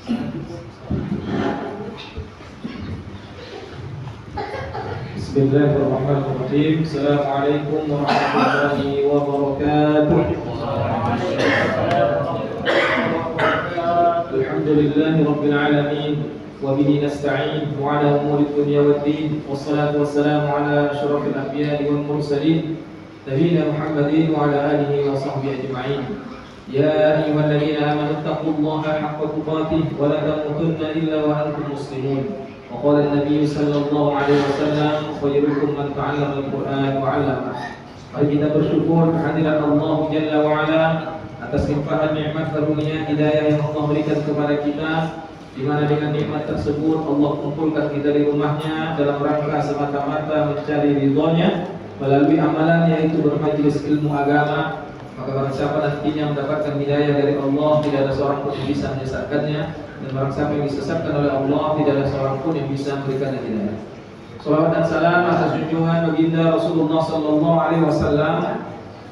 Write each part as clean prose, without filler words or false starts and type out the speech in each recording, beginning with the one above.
Bismillahirrahmanirrahim. Assalamualaikum warahmatullahi wabarakatuh. Alhamdulillahi rabbil alamin wa bihi nasta'in wa ala umuri dunya waddin wassalatu wassalamu ala asyrafil anbiya'i wal mursalin nabiyina Muhammadin wa ala alihi wa sahbihi ajma'in. Ya ayyuhalladzina amanu taqullaha haqqa tuqatih wa la tamutunna illa wa antum muslimun. Wa qala an-nabiy sallallahu alaihi wasallam khairukum man ta'allama al-Qur'an wa 'allama. Mari kita bersyukur kehadirat Allah Jalla wa Ala atas limpahan nikmat karunia hidayah yang Allah berikan kepada kita, di mana dengan nikmat tersebut Allah kumpulkan kita di rumahnya dalam rangka semata-mata mencari ridhonya melalui amalan yaitu bermajlis ilmu agama. Maka barang siapa nantinya mendapatkan hidayah dari Allah, tidak ada seorang pun yang bisa menyesatkannya, dan barang siapa yang disesatkan oleh Allah, tidak ada seorang pun yang bisa memberikannya hidayah. Salawat dan salam atas junjungan baginda Rasulullah sallallahu alaihi wasallam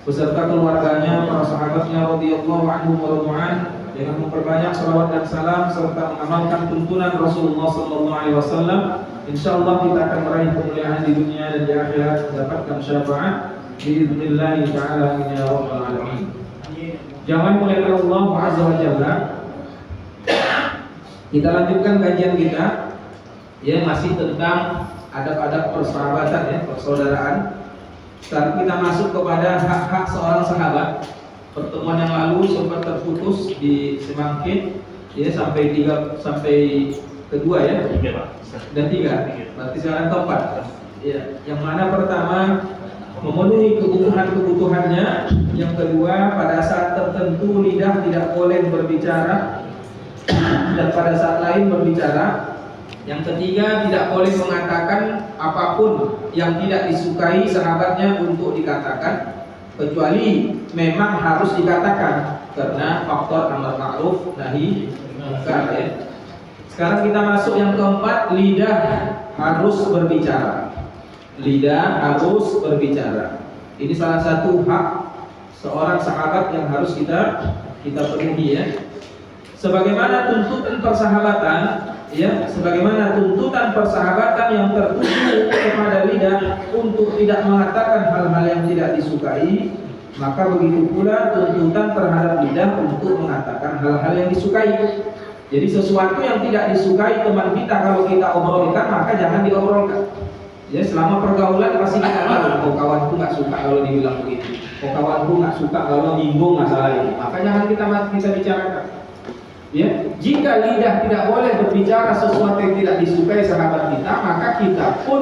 beserta keluarganya, para sahabatnya radhiyallahu anhum wa radhiyallahu, dengan memperbanyak salawat dan salam serta mengamalkan tuntunan Rasulullah sallallahu alaihi wasallam, insyaallah kita akan meraih kemuliaan di dunia dan di akhirat, mendapatkan syafaat biiznillah ta'ala min ya rabbal alamin. Jangan mulai Allah azza wa jalla. Kita lanjutkan kajian kita ya, masih tentang adab-adab persahabatan ya, persaudaraan. Sekarang kita masuk kepada hak-hak seorang sahabat. Pertemuan yang lalu sempat terputus di Semangkin ya, sampai kedua ya. Dan tiga. Berarti sekarang keempat. Ya, yang mana pertama memenuhi kebutuhannya, yang kedua pada saat tertentu lidah tidak boleh berbicara dan pada saat lain berbicara, yang ketiga tidak boleh mengatakan apapun yang tidak disukai sahabatnya untuk dikatakan, kecuali memang harus dikatakan karena faktor amar ma'ruf nahi munkar ya. Sekarang kita masuk yang keempat, lidah harus berbicara. Lidah harus berbicara. Ini salah satu hak seorang sahabat yang harus kita penuhi ya. Sebagaimana tuntutan persahabatan ya, sebagaimana tuntutan persahabatan yang tertuju kepada lidah untuk tidak mengatakan hal-hal yang tidak disukai, maka begitu pula tuntutan terhadap lidah untuk mengatakan hal-hal yang disukai. Jadi sesuatu yang tidak disukai teman kita kalau kita obrolkan, maka jangan diobrolkan. Ya, selama pergaulan pasti kita tahu, oh kawanku nggak suka kalau dibilang begitu, oh kawanku nggak suka kalau nyinggung masalah ini, maka jangan kita bicarakan. Ya, jika lidah tidak boleh berbicara sesuatu yang tidak disukai sahabat kita, maka kita pun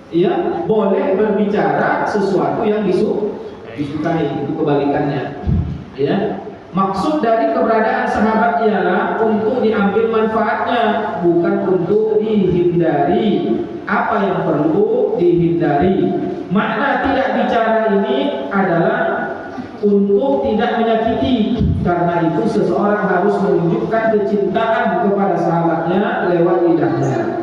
ya boleh berbicara sesuatu yang disukai, itu kebalikannya. Ya, maksud dari keberadaan sahabat ialah untuk diambil manfaatnya, bukan untuk dihindari apa yang perlu dihindari. Makna tidak bicara ini adalah untuk tidak menyakiti. Karena itu seseorang harus menunjukkan kecintaan kepada sahabatnya lewat lidahnya,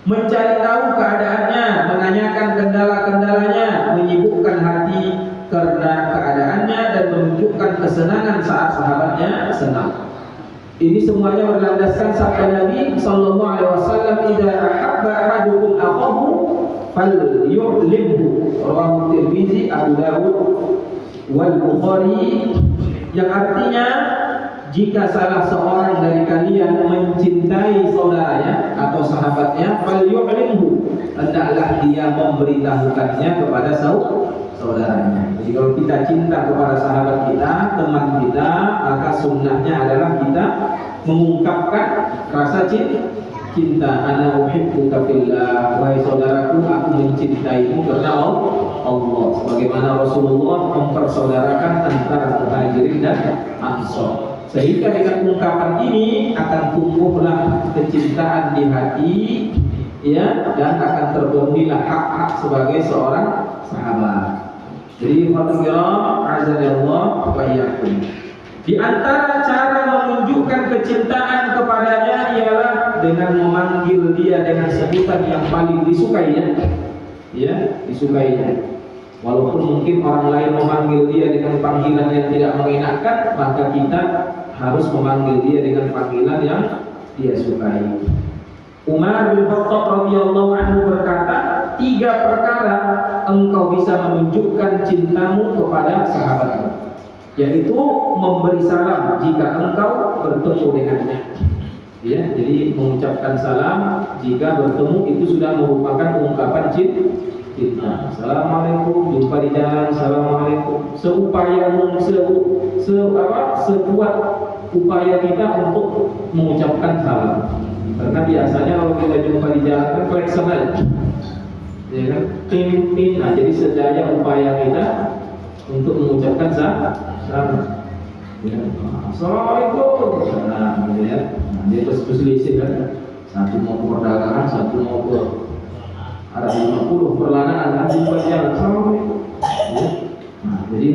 mencari tahu keadaannya, menanyakan kendala-kendalanya, menyibukkan hati karena keadaannya, dan menunjukkan kesenangan saat sahabatnya senang. Ini semuanya berlandaskan sabda Nabi sallallahu alaihi wasallam, "Idza ahabba ahadukum akhahu falyu'limhu." Rawahu Tirmizi, Abu Dawud wal Bukhari, yang artinya jika salah seorang dari kalian mencintai saudaranya atau sahabatnya, falyu'limhu, hendaklah dia memberitahukannya kepada saudaranya. Jadi kalau kita cinta kepada sahabat kita, teman kita, maka sunnahnya adalah kita mengungkapkan rasa cinta. Ana uhibbuka fillah, wahai saudaraku, aku mencintaimu karena Allah. Sebagaimana Rasulullah mempersaudarakan antara Muhajirin dan Ansor. Sehingga dengan ungkapan ini akan tumbuhlah kecintaan di hati ya, dan akan terpenuhilah hak-hak sebagai seorang sahabat. Jadi fadhillah azallahu wa iyyakum. Di antara cara menunjukkan kecintaan kepadanya ialah dengan memanggil dia dengan sebutan yang paling disukainya. Ya, disukainya. Walaupun mungkin orang lain memanggil dia dengan panggilan yang tidak mengenakan, maka kita harus memanggil dia dengan panggilan yang dia sukai. Umar bin Khattab radhiyallahu anhu berkata, 3 perkara engkau bisa menunjukkan cintamu kepada sahabatmu, yaitu memberi salam jika engkau bertemu dengannya. Ya, jadi mengucapkan salam jika bertemu itu sudah merupakan ungkapan cinta. Assalamualaikum, jumpa di jalan, assalamualaikum. Sekuat upaya kita untuk mengucapkan salam. Karena biasanya kalau kita jumpa di jalan kan flexen aja, ya kan, tin. Nah, jadi sedaya upaya kita untuk mengucapkan salam. Ya, assalamualaikum. Nah, gitu ya. Nah, dia berselisih kan. Satu mau ke perdagangan, satu mau ke arah 50 perlahan jumpa di jalan. Assalamualaikum. Ya. Nah, jadi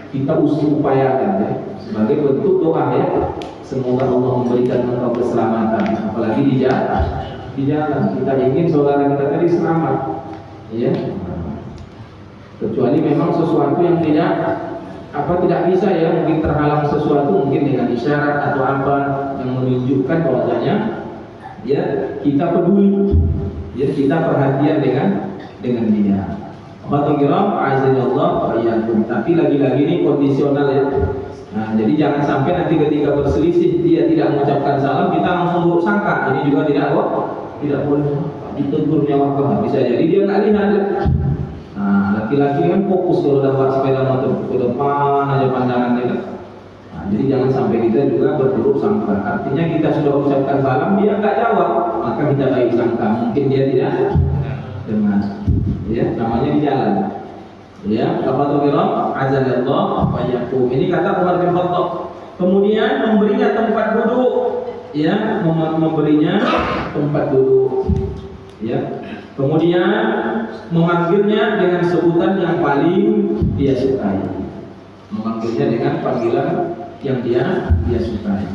kita upayakan ya sebagai bentuk doa ya. Semoga Allah memberikan engkau keselamatan, apalagi di jalan. Kita ingin saudara kita tadi selamat, ya. Kecuali memang sesuatu yang tidak bisa ya, mungkin terhalang sesuatu, mungkin dengan isyarat atau apa yang menunjukkan bahwasanya ya kita peduli, ya kita perhatian dengan dia. Alhamdulillah, azanillah wa iyyakum. Tapi lagi-lagi ini kondisional ya. Nah, jadi jangan sampai nanti ketika berselisih dia tidak mengucapkan salam, kita langsung buruk sangka. Ini juga tidak boleh. Ditegur nyawa kau. Bisa jadi dia nggak lihat. Nah, laki-laki kan fokus kalau dapat sepeda motor ke depan aja pandangan dia. Nah, jadi jangan sampai kita juga berburuk sangka. Artinya kita sudah ucapkan salam, dia nggak jawab, maka kita baik sangka. Mungkin dia tidak dengar. Ya, namanya di jalan. Ya, Alhamdulillah, azanillah wa iyyakum. Ini kata Umar bin Khattab. Kemudian memberinya tempat duduk, ya, memberinya tempat duduk. Ya. Kemudian memanggilnya dengan sebutan yang paling dia sukai. Memanggilnya dengan panggilan yang dia sukai.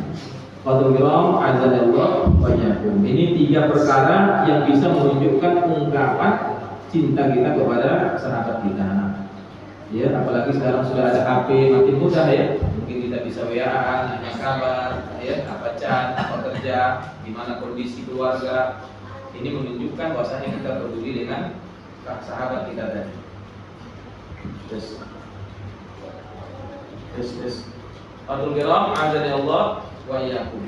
Alhamdulillah, azanillah wa iyyakum. Ini 3 perkara yang bisa menunjukkan ungkapan cinta kita kepada sahabat kita. Ya, apalagi sekarang sudah ada HP, makin mudah ya. Mungkin kita bisa WA-an, nanya kabar, ya, apa chat, apa kerja, gimana kondisi keluarga. Ini menunjukkan bahwasanya kita peduli dengan sahabat kita tadi. Terus. Alhamdulillah, azanillah wa iyyakum.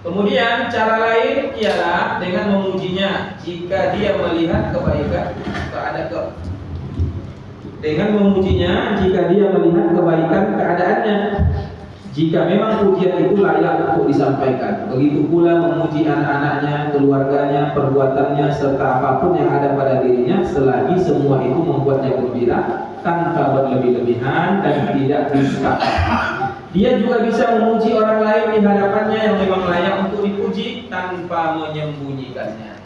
Kemudian cara lain ialah dengan memujinya jika dia melihat kebaikan dengan memujinya jika dia melihat kebaikan keadaannya. Jika memang pujian itu layak untuk disampaikan. Begitu pula memuji anak-anaknya, keluarganya, perbuatannya, serta apapun yang ada pada dirinya, selagi semua itu membuatnya gembira tanpa berlebih-lebihan dan tidak dusta. Dia juga bisa memuji orang lain di hadapannya yang memang layak untuk dipuji tanpa menyembunyikannya.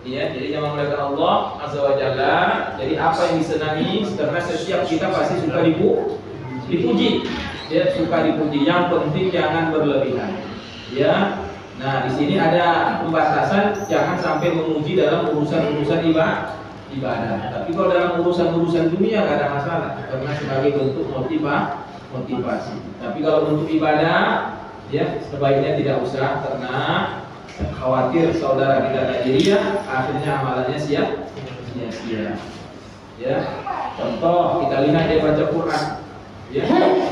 Ya, jadi jangan melakukan Allah Azza wa Jalla. Jadi apa yang disenangi, karena setiap kita pasti suka dipuji. Ya, suka dipuji. Yang penting jangan berlebihan. Ya. Nah, di sini ada pembatasan, jangan sampai memuji dalam urusan-urusan ibadah. Tapi kalau dalam urusan-urusan dunia tidak ada masalah, karena sebagai bentuk motivasi. Tapi kalau untuk ibadah, ya sebaiknya tidak usah, karena khawatir saudara kita tajiriah, akhirnya amalannya sia-sia. Ya, contoh kita lihat dia baca Quran, ya.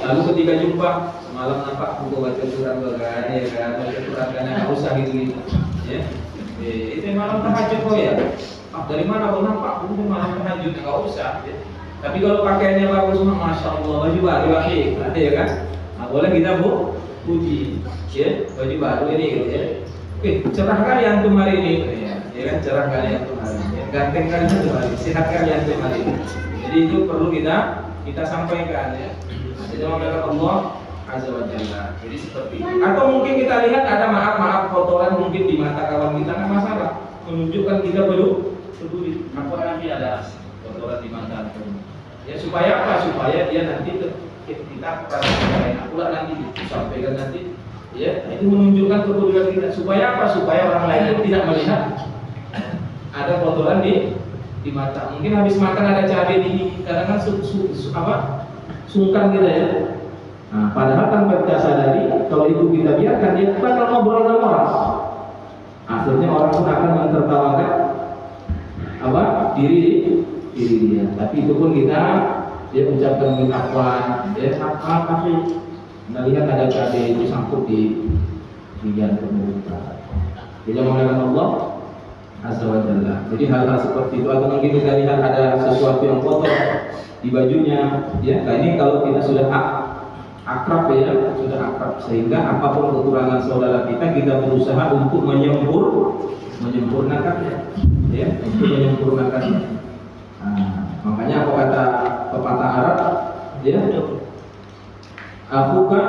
Lalu ketika jumpa semalam nampak buku baca Quran bergaya, ya kan, baca Quran karena nggak usah gitu. Ya, itu malam tahajud kok ya. Dari mana kau nampak buku malam tahajud nggak usah. Ya. Tapi kalau pakaiannya bagus, masya Allah, baju baru lagi, ya kan? Nah, boleh kita puji, ya, baju baru ini, gitu ya. Cerah kali antum hari ini, ya kan, cerah kali antum hari ini, ganteng kali antum hari ini, sehat kali antum hari ini. Jadi itu perlu kita sampaikan ya. Jadi mengatakan Allah Azza wa Jalla. Jadi seperti itu. Atau mungkin kita lihat ada maaf kotoran mungkin di mata kawan kita, nggak masalah, menunjukkan kita peduli. Apa nanti ada kotoran di mata antum? Ya supaya apa? Supaya dia nanti kita perhatikan pula nanti sampaikan nanti. Ya, itu menunjukkan kepedulian kita. Supaya apa? Supaya orang lain itu tidak melihat ada kotoran di mata. Mungkin habis makan ada cabai di kadang kan sungkan kita ya. Nah, padahal tanpa kita sadari itu kita biarkan, dia bakal ngobrol sama orang. Akhirnya orang pun akan mentertawakan apa diri dia. Tapi itu pun kita dia ucapkan afwan, ya maaf Anda lihat ada cabai itu sangkut di jantung kita. Jadi mengatakan Allah Azza wa Jalla. Jadi hal-hal seperti itu, atau mungkin kita lihat ada sesuatu yang kotor di bajunya, ya. Nah ini kalau kita sudah akrab ya, sudah akrab, sehingga apapun kekurangan saudara kita berusaha untuk menyempurnakannya, ya, untuk menyempurnakannya. Makanya apa kata pepatah Arab, ya, akuka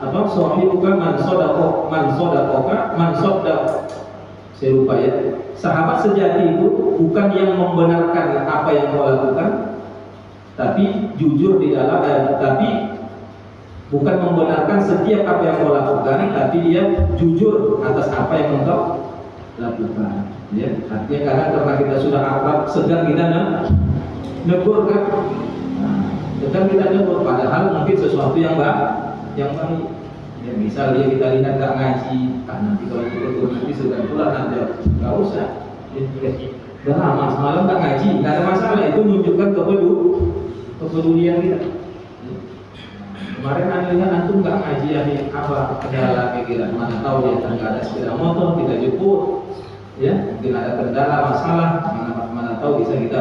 atau sahibuka man sadaqaka saya lupa ya. Sahabat sejati itu bukan yang membenarkan apa yang kau lakukan, tapi jujur di dalam, tapi bukan membenarkan setiap apa yang kau lakukan, tapi dia jujur atas apa yang engkau lakukan. Ya, artinya karena kita sudah akrab, sedang kita negur kan, sedang kita negur, padahal mungkin sesuatu yang baik. Ya, misal dia kita lihat gak ngaji, nanti kalau itu nanti sudah pulang nanti nggak usah. Udah lama semalam gak ngaji, nggak ada masalah, itu menunjukkan kepedulian kita. Kemarin anda lihat antum nggak ngaji ya, apa kendala pikiran, mana tahu dia nggak ada sepeda motor kita jemput, ya mungkin ada kendala masalah, mana tahu bisa kita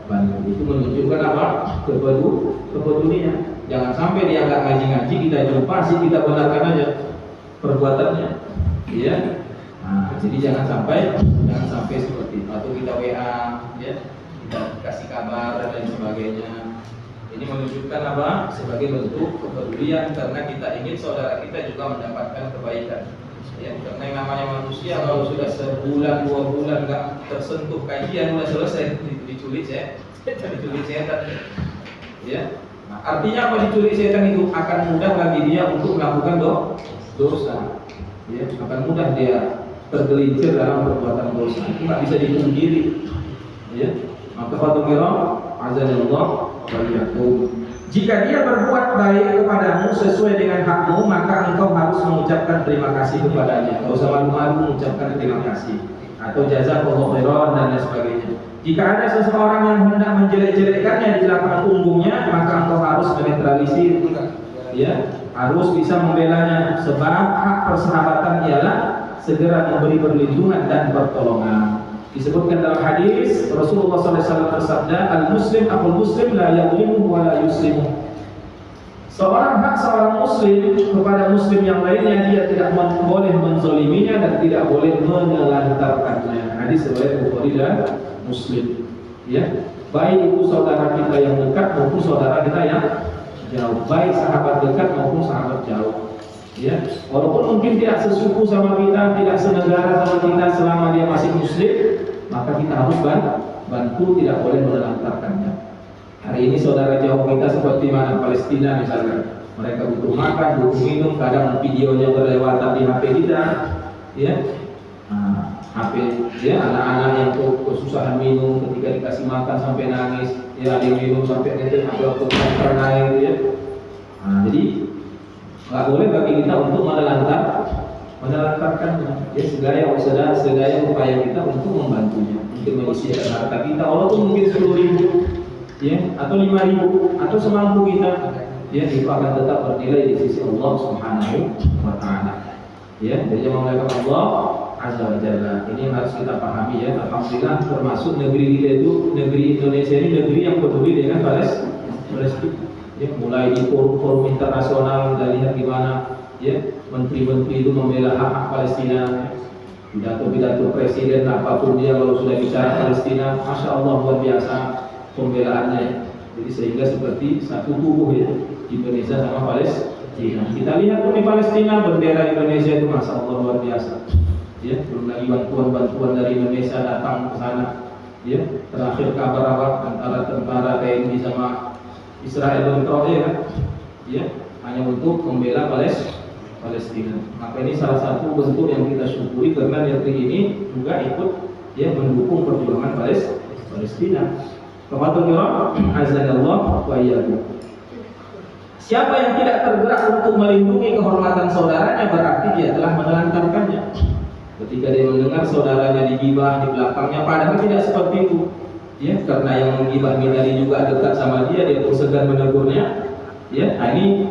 bantu. Itu menunjukkan apa kepedulian. Jangan sampai dia nggak ngaji-ngaji, kita jumpa sih kita benarkan aja perbuatannya, ya. Nah, jadi jangan sampai seperti itu. Atau kita WA, ya, kita kasih kabar dan lain sebagainya. Ini menunjukkan apa? Sebagai bentuk kepedulian, karena kita ingin saudara kita juga mendapatkan kebaikan. Ya, karena yang namanya manusia kalau sudah sebulan 2 bulan nggak tersentuh kajian udah selesai, diculik setan, ya. Nah, artinya apa, diculik setan itu akan mudah bagi dia untuk melakukan dosa, ya, akan mudah dia tergelincir dalam perbuatan dosa, nggak bisa dipungkiri, ya. Maka fatukira azanillah waliyakum, jika dia berbuat baik kepadamu sesuai dengan hakmu, maka engkau harus mengucapkan terima kasih kepadanya. Tidak usah malu-malu mengucapkan terima kasih atau jazakallahu khairan dan lain sebagainya. Jika ada seseorang yang hendak menjelek-jelekkannya di belakang punggungnya, maka engkau harus menetralisir, ya, harus bisa membelanya, sebab hak persahabatan ialah segera memberi perlindungan dan pertolongan. Disebutkan dalam hadis Rasulullah SAW bersabda, al-muslim akul muslim la yadlimu wa la yuslimu. Seorang muslim kepada muslim yang lainnya, dia tidak boleh menzaliminya dan tidak boleh menelantarkannya. Hadis riwayat Bukhari dan Muslim. Ya, baik itu saudara kita yang dekat maupun saudara kita yang jauh, baik sahabat dekat maupun sahabat jauh. Ya, walaupun mungkin tidak sesuku sama kita, tidak senegara sama kita, selama dia masih muslim, maka kita harus bantu, tidak boleh menelantarkannya. Hari ini saudara jauh kita seperti mana, Palestina misalnya, mereka butuh makan, butuh minum, kadang videonya berlewatan di HP kita, ya. HP, ya, anak-anak yang kesusahan minum, ketika dikasih makan sampai nangis, ya, ada yang minum sampai netes, ada yang naik, ya. Jadi nggak boleh bagi kita untuk menelantarkannya. Ya, segaya upaya kita untuk membantunya, untuk menyisihkan harta kita, walaupun mungkin 10.000, ya, atau 5.000, atau semampu kita, ya, itu akan tetap bernilai di sisi Allah Subhanahu wa Ta'ala. Ya, jadi mengatakan Allah Azza wa Jalla, ini harus kita pahami, ya. Alhamdulillah, termasuk negeri kita itu, negeri Indonesia ini negeri yang peduli dengan Palestina. Ya, mulai di forum-forum internasional, kita lihat gimana, ya, menteri-menteri itu membela hak-hak Palestina, pidato-pidato presiden apapun dia kalau sudah bicara Palestina, masya Allah luar biasa pembelaannya, ya. Jadi sehingga seperti satu tubuh, ya, Indonesia sama Palestina. Kita lihat pun di Palestina bendera Indonesia itu masya Allah luar biasa. Ya, belum lagi bantuan dari Indonesia datang ke sana. Ya, terakhir kabar apa antara tentara TNI sama Israel bentrok, ya, kan? Ya, hanya untuk membela Palestina. Maka ini salah satu bentuk yang kita syukuri, karena negeri ini juga ikut, ya, mendukung perjuangan Palestina. Kepada Allah azza wa jalla. Siapa yang tidak tergerak untuk melindungi kehormatan saudaranya berarti dia telah menelantarkannya. Ketika dia mendengar saudaranya digibah di belakangnya, padahal tidak seperti itu, ya, karena yang menggibah tadi juga dekat sama dia pun segan menegurnya, ya. Nah, ini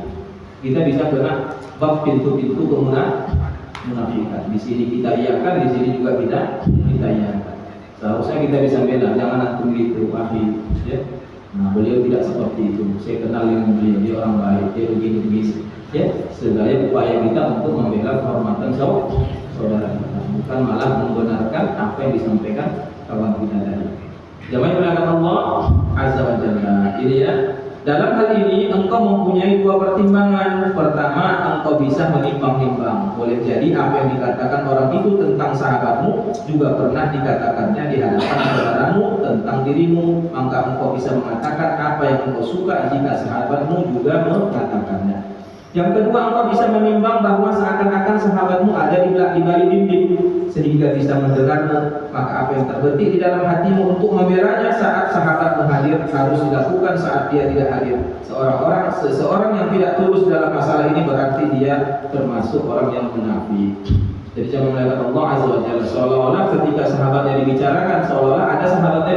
kita bisa kena bab pintu-pintu kemunafikan. Di sini kita iyakan, di sini juga kita iyakan. Seharusnya kita bisa bela, jangan antum gitu, akhi, ya. Nah, beliau tidak seperti itu. Saya kenal dengan beliau, dia orang baik, dia begini-begini, ya. Segala upaya kita untuk membela kehormatan saudara kita, bukan malah membenarkan apa yang disampaikan kawan kita tadi. Jamaah yang Allah Azza wa Jalla, ini ya. Dalam hal ini engkau mempunyai dua pertimbangan. Pertama, engkau bisa menimbang-nimbang. Boleh jadi apa yang dikatakan orang itu tentang sahabatmu juga pernah dikatakannya di hadapan saudaramu tentang dirimu. Maka engkau bisa mengatakan apa yang engkau suka jika sahabatmu juga mengatakannya. Yang kedua, engkau bisa menimbang bahwa seakan-akan sahabatmu ada di balik dinding sehingga bisa mendengarmu. Maka apa yang terbetik di dalam hatimu untuk membelanya saat sahabatmu hadir harus dilakukan saat dia tidak hadir. Seseorang yang tidak tulus dalam masalah ini berarti dia termasuk orang yang munafik. Jadi jangan melihat Allah Azza wa Jalla seolah-olah ketika sahabatnya dibicarakan seolah-olah ada sahabatnya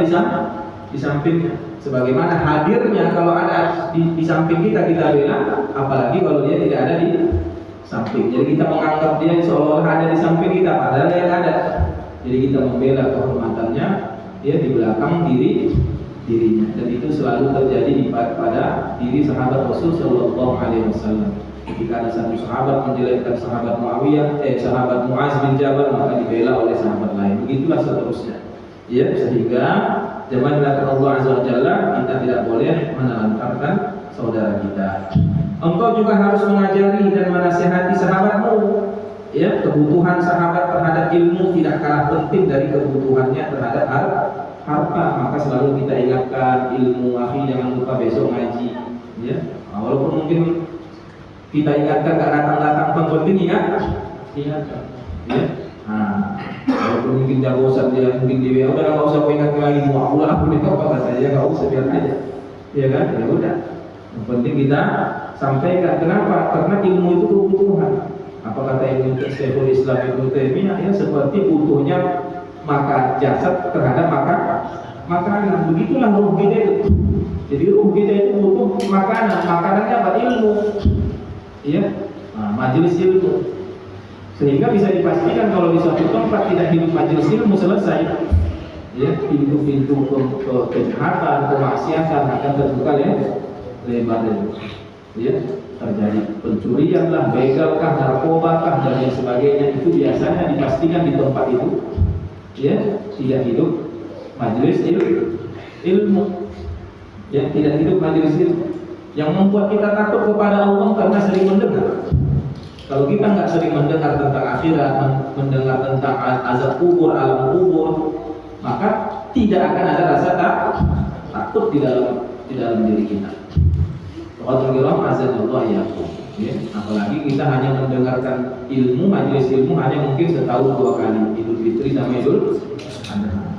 di sampingnya. Sebagaimana hadirnya kalau ada di samping kita bela, apalagi kalau dia tidak ada di samping. Jadi kita menganggap dia seolah-olah ada di samping kita, padahal yang ada. Jadi kita membela kehormatannya, dia di belakang dirinya. Dan itu selalu terjadi pada diri sahabat Rasul Shallallahu Alaihi Wasallam. Ketika ada satu sahabat menjelekkan sahabat sahabat Muaz bin Jabal, maka dibela oleh sahabat lain. Begitulah seterusnya. Ya, sehingga jemaah dilakukan Allah Azza wa Jalla, kita tidak boleh menelantarkan saudara kita. Engkau juga harus mengajari dan menasihati sahabatmu. Ya, kebutuhan sahabat terhadap ilmu tidak kalah penting dari kebutuhannya terhadap harta. Maka selalu kita ingatkan ilmu, akhi jangan lupa besok ngaji. Ya, walaupun mungkin kita ingatkan gak datang-datang penting ingatkan. Ya. Nah, walaupun mungkin jagosan dia mungkin di WA, udah nggak usah ingat lagi mau aku nih apa katanya, nggak usah biar aja, ya kan? Ya udah. Yang penting kita sampaikan. Kenapa? Karena ilmu itu kebutuhan. Apa kata ilmu Syekhul Islam Ibnu Taimiyah? Ya seperti butuhnya makan jasad terhadap makanan. Begitulah ruh kita itu. Jadi ruh kita itu butuh makanan. Makanannya apa? Ilmu. Iya. Nah, majelis ilmu. Sehingga bisa dipastikan kalau di suatu tempat tidak hidup majelis ilmu selesai, ya, pintu-pintu kejahatan, kemaksiatan akan terbuka lebar, ya, terjadi pencurian lah, begal kah, narkoba kah, dan lain sebagainya. Itu biasanya dipastikan di tempat itu, ya, tidak hidup majelis ilmu, ya, tidak hidup majelis ilmu. Yang membuat kita takut kepada Allah karena sering mendengar. Kalau kita nggak sering mendengar tentang akhirat, mendengar tentang azab kubur, alam kubur, maka tidak akan ada rasa takut di dalam diri kita. Qadarullah azza ya. Apalagi kita hanya mendengarkan ilmu, majelis ilmu hanya mungkin setahun 2 kali, Idul Fitri sama Idul Adha.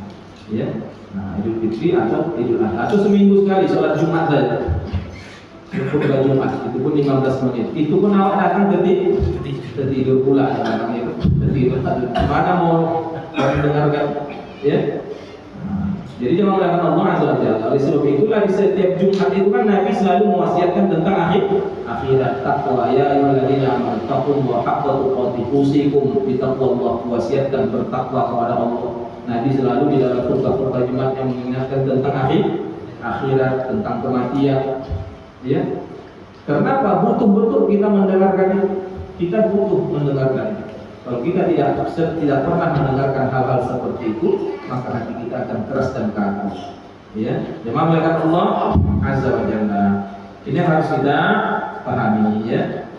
Ya. Nah, Idul Fitri atau Idul Adha, atau seminggu sekali sholat Jumat saja. Khutbah Jumat itu pun 15 menit. Itu pun awak datang tertidur pula orang itu. Tertidur. Mana mau mendengarkan? Ya. Nah, jadi jangan melakukan Allah Azza wa Jalla. Oleh sebab itulah di setiap Jumat itu kan Nabi selalu mewasiatkan tentang akhirat, takwa. Ya ayyuhalladzina amanu taqullaha haqqa tuqatih, usikum bittaqwallah, wasiatkan bertakwa kepada Allah. Nabi selalu di dalam khutbah Jumat yang mengingatkan tentang akhirat, tentang kematian. Ya, karena apa? Butuh betul kita mendengarkan itu. Kita butuh mendengarkan itu. Kalau kita tidak pernah mendengarkan hal-hal seperti itu, maka hati kita akan keras dan kaku. Ya, jemaah melihat Allah Azza wa Jalla. Ini harus kita pahami, ya.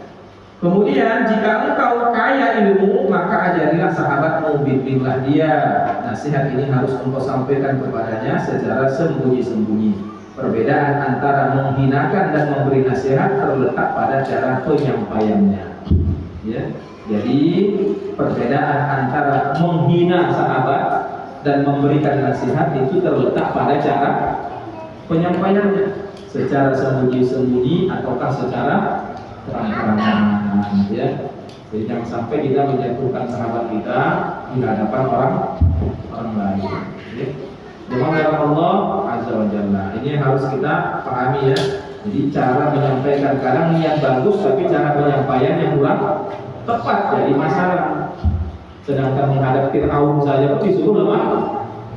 Kemudian jika engkau kaya ilmu, maka ajarilah sahabatmu, bimbinglah dia. Nasihat ini harus engkau sampaikan kepadanya secara sembunyi-sembunyi. Perbedaan antara menghinakan dan memberi nasihat terletak pada cara penyampaiannya. Ya, jadi perbedaan antara menghina sahabat dan memberikan nasihat itu terletak pada cara penyampaiannya. secara sembunyi-sembunyi ataukah secara terang-terangan, ya. Jadi jangan sampai kita menjatuhkan sahabat kita di hadapan orang lain. Ya. Dengan Allah Azza wa Jalla. Ini harus kita pahami, ya. Jadi cara menyampaikan, kadang niat bagus tapi cara penyampaian yang kurang tepat jadi masalah. Sedangkan menghadap Fir'aun saja pun disuruh lemah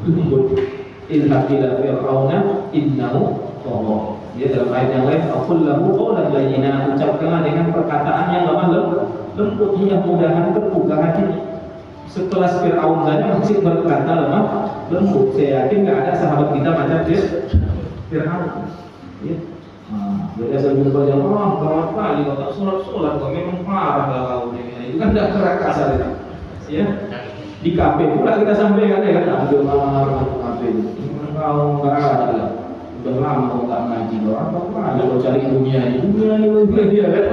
lembut. Idhab ila Fir'auna innahu tagha. Dia dalam ayat yang lain, aqul lahu qawlan layyina, ucapkanlah dengan perkataan yang lemah lembut, mudah-mudahan terbuka hatinya. Sekelas Fir'aun saja masih berkata lemah lembut. Saya yakin nggak ada sahabat kita macam Fir'aun. Ya. Jadi saya jumpa yang gawat kali kau tak sholat kau memang parah lah kau ini. Itu kan tidak kerak kasar itu. Ya. Di kafe pula kita sampaikan ya kan, ambil marah ke kafe. Kau nggak ada lah. Udah lama kau tak ngaji doang. Kau cari dunia ini ya kan.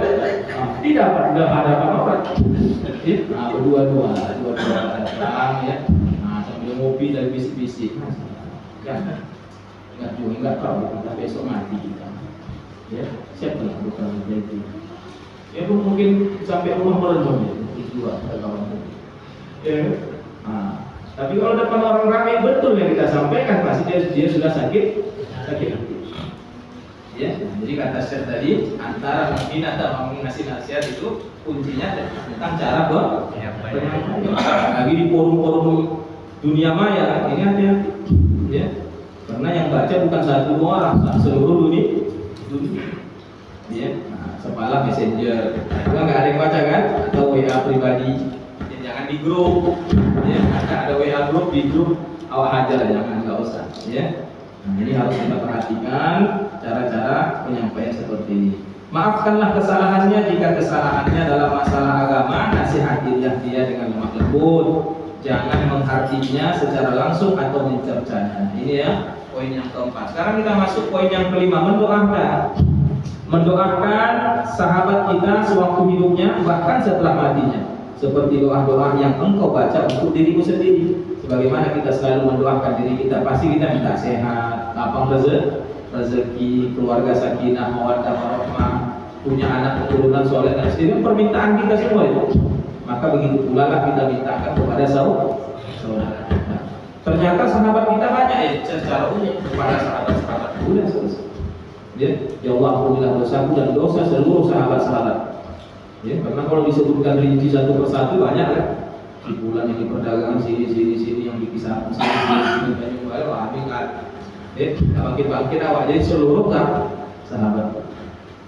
Tidak ada apa-apa. Berdua-dua datang ya. Sambil ngopi dan bisik-bisik. Enggak tahu kita besok mati kita. Ya, siapa lah bukan jadi. Ya mungkin sampai rumah merenung ya. Itu kawan. Ya. Tapi kalau depan orang ramai betul yang kita sampaikan pasti dia sudah sakit hati. Ya, jadi kata Syekh tadi antara membina dan mengasih nasihat itu kuncinya tentang cara penyampaian. Lagi di forum-forum dunia maya ini hati-hati. Ya, karena yang baca bukan satu dua orang, seluruh dunia. Ya, sepalah messenger. Itu nggak ada yang baca kan? Atau WA pribadi. Ya, jangan di grup. Ya, ada WA grup di grup awak hajar jangan, nggak usah. Ya. Nah, ini harus kita perhatikan cara-cara penyampaian seperti ini. Maafkanlah kesalahannya jika kesalahannya dalam masalah agama, nasihatilah dia dengan lemah lembut. Jangan menghakiminya secara langsung atau mencercanya. Ini ya poin yang keempat. Sekarang kita masuk poin yang kelima, mendoakan sahabat kita sewaktu hidupnya bahkan setelah matinya. Seperti doa-doa yang engkau baca untuk dirimu sendiri. Sebagaimana kita selalu mendoakan diri kita, pasti kita minta sehat, lapang rezeki, keluarga sakinah, mawaddah warahmah, punya anak keturunan soleh dan seterusnya, permintaan kita semua itu. Maka begitu pula lah kita mintakan kepada saudara. Nah, ternyata sahabat kita banyak ya secara umum kepada sahabat-sahabat. Udah selesai. Ya Allah ampunilah dosaku dan dosa seluruh sahabat-sahabat. Ya, karena kalau disebutkan rinci satu persatu banyak kan. Di bulan ini perdagangan sini yang dikisahkan sini wah kan. Bangkit awak jadi seluruh kan sahabat.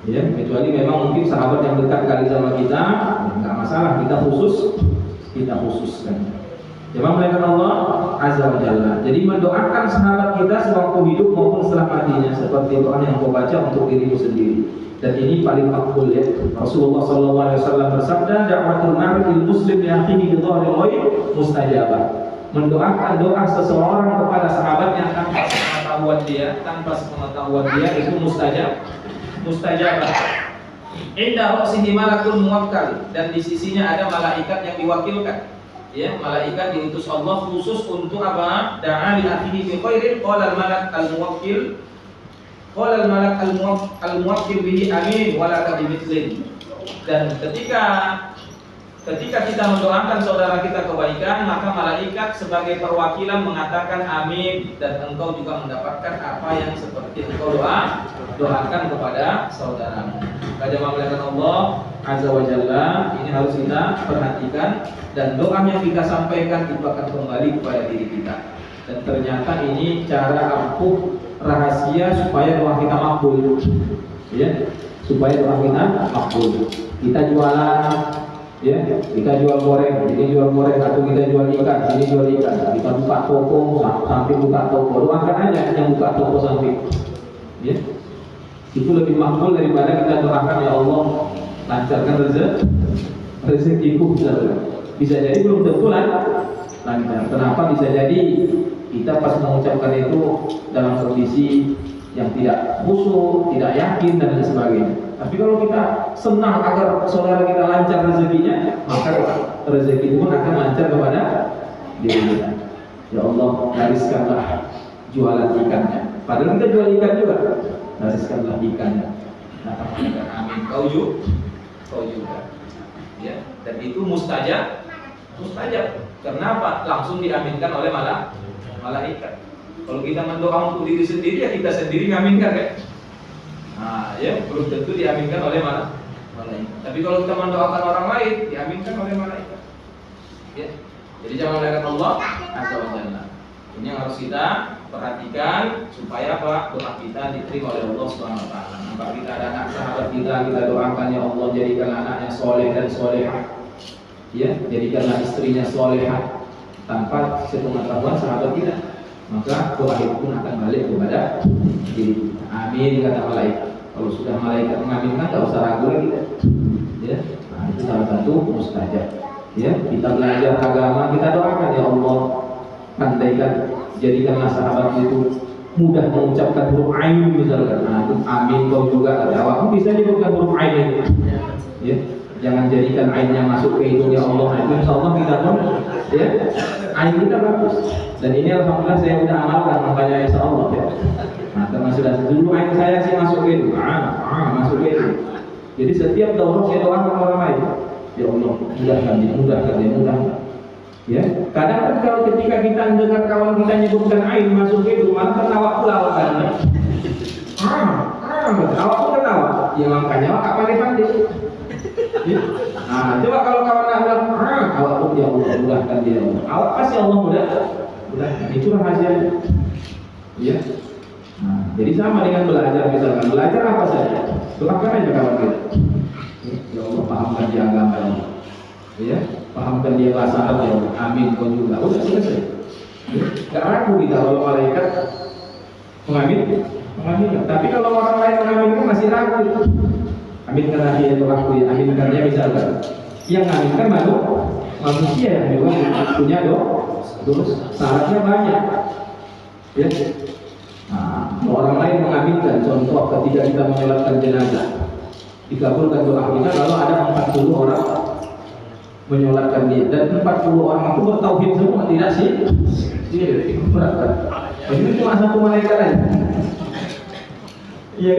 Ya, kecuali memang mungkin sahabat yang dekat kali sama kita, enggak masalah kita khususkan. Jemaah melainkan Allah Azza wa Jalla. Jadi mendoakan sahabat kita sewaktu hidup maupun setelah matinya seperti doa yang kau baca untuk dirimu sendiri. Dan ini paling makbul ya. Rasulullah sallallahu alaihi wasallam bersabda, "Da'watul mar'il muslim li akhihi bi dhahril ghaib mustajabah." Mendoakan doa seseorang kepada sahabatnya tanpa sepengetahuan dia itu mustajabah. Inda ra'sihi malakun muwakkal, dan di sisinya ada malaikat yang diwakilkan. Ya, malaikat diutus Allah khusus untuk apa? Da'a li akhihi bi khairin, qala al-malak al-muwakkil qala al-malak al-muwakkil bihi amin wa la kadimithli. Dan ketika kita mendoakan saudara kita kebaikan, maka malaikat sebagai perwakilan mengatakan amin, dan engkau juga mendapatkan apa yang seperti engkau doakan kepada saudaramu. Jemaah melakukan Allah Azza wa Jalla, ini harus kita perhatikan, dan doa yang kita sampaikan itu akan kembali kepada diri kita. Dan ternyata ini cara ampuh rahasia supaya doa kita makbul. Ya, supaya doa kita makbul. Kita jualan, ya, kita jual goreng, ini jual goreng, atau kita jual ikan, ini jual ikan. Kita buka toko, samping buka toko, doakan aja yang buka toko samping. Ya, itu lebih makbul daripada kita doakan ya Allah lancarkan rezekiku. Bisa jadi belum tentu lancar. Kenapa? Bisa jadi kita pas mengucapkan itu dalam kondisi yang tidak khusyuk, tidak yakin dan lain sebagainya. Tapi kalau kita senang agar saudara kita lancar rezekinya, maka rezeki itu pun akan lancar kepada diri kita. Ya Allah, lariskanlah jualan ikannya. Padahal kita jual ikan juga. bariskanlah ikannya. Nah, amin. Kau juga. Ya, dan itu mustajab. Kenapa? Langsung diaminkan oleh malaikat. Kalau kita mendoa untuk diri sendiri, ya kita sendiri ngaminkan ya. Nah, ya belum tentu diaminkan oleh malaikat. Tapi kalau kita mendoakan orang lain, diaminkan oleh malaikat. Ya. Jadi jangan melakukan Allah Azza wa Jalla. Ini yang harus kita perhatikan supaya apa? Doa kita diterima oleh Allah Subhanahu wa taala. Maka kita ada anak sahabat kita doakan ya Allah jadikan anaknya soleh dan solehah. Ya, jadikanlah istrinya solehah tanpa sepengetahuan sahabat kita. Maka doa itu pun akan balik kepada diri kita. Amin kata malaikat. Kalau sudah malaikat mengaminkan, tak usah ragu lagi. Ya, nah, itu salah satu mustajab. Ya, kita belajar agama, kita doakan ya Allah, pandaikan, jadikanlah sahabat itu mudah mengucapkan huruf ain misalkan. Nah, itu amin kau juga. Awakmu bisa menyebutkan huruf ain itu. Ya, jangan jadikan ainnya masuk ke hidung ya Allah. Nah, itu insyaallah kita pun ya, ain kita bagus. Dan ini alhamdulillah saya sudah amalkan, makanya insyaallah ya. Nah, karena sudah dulu ain saya sih masuk ke hidung. Masuk ke hidung. Jadi setiap daurah saya doakan orang lain. Ya Allah, mudahkan dia. Ya, kadang kan kalau ketika kita dengar kawan kita nyebutkan ain masuk ke hidung, maka awak pula awak awak pun ketawa. Ya makanya awak tak pandai-pandai. Ya. Nah, coba kalau kawan nak bilang, awak pun ya Allah mudahkan dia. Awak pasti Allah mudahkan. Itu rahasianya. Ya. Nah, jadi sama dengan belajar misalkan. Belajar apa saja? Doakan aja kawan kita. Ya Allah pahamkan dia agama ya Allah. Ya, pahamkan dia bahasa Arab ya Allah. Amin kau juga. Udah selesai. Gak ragu kita kalau malaikat mengaminkan. Tapi kalau orang lain mengaminkan masih ragu. Aminkan dia itu aku ya. Aminkan dia misalkan. Yang mengaminkan manusia yang juga punya dosa. Syaratnya banyak. Ya. Nah, orang lain mengaminkan. Contoh ketika kita menyolatkan jenazah, dikabulkan doa kita kalau ada 40 orang menyolatkan dia dan 40 orang itu bertauhid semua, tidak sih? Iya, berat. Ini cuma satu malaikat aja. Iya,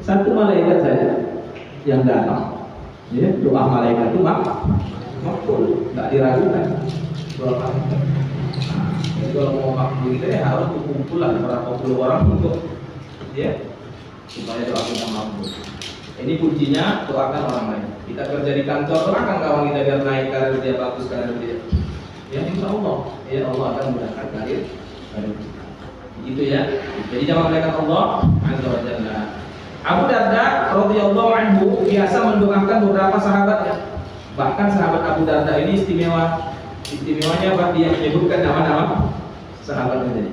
satu malaikat saja yang datang. Ya, doa malaikat itu makbul, tidak diragukan. Jadi kalau mau makbul itu ya harus kumpulan berapa puluh orang untuk ya supaya doa kita makbul. Ini kuncinya, doakan orang lain. Kita kerja di kantor, doakan kawan kita biar naik karir dia, bagus karir dia. Ya insya Allah, ya Allah akan mudahkan karir kita. Begitu ya. Jadi jangan melakukan Allah Azza wa Jalla. Abu Darda radhiyallahu anhu biasa mendoakan beberapa sahabatnya. Bahkan sahabat Abu Darda ini istimewa. Istimewanya apa? Dia menyebutkan nama-nama sahabatnya tadi.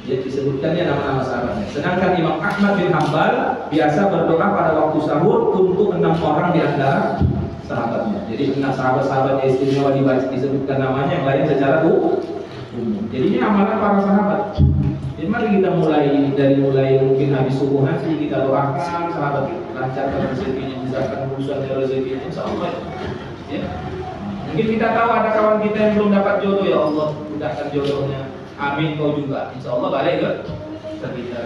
Dia disebutkannya nama-nama sahabatnya. Sedangkan Imam Ahmad bin Hanbal biasa berdoa pada waktu sahur untuk 6 orang di antara sahabatnya. Jadi 6 sahabat-sahabat istimewa disebutkan namanya, yang lain secara umum. Jadi ini amalan para sahabat. Jadi mari kita mulai mungkin habis subuh nanti kita doakan sahabat kita, lancarkan rezekinya, misalkan urusan rezekinya, insyaallah. Ya. Mungkin kita tahu ada kawan kita yang belum dapat jodoh, ya Allah mudahkan jodohnya. Amin kau juga. Insya Allah balik ke kita.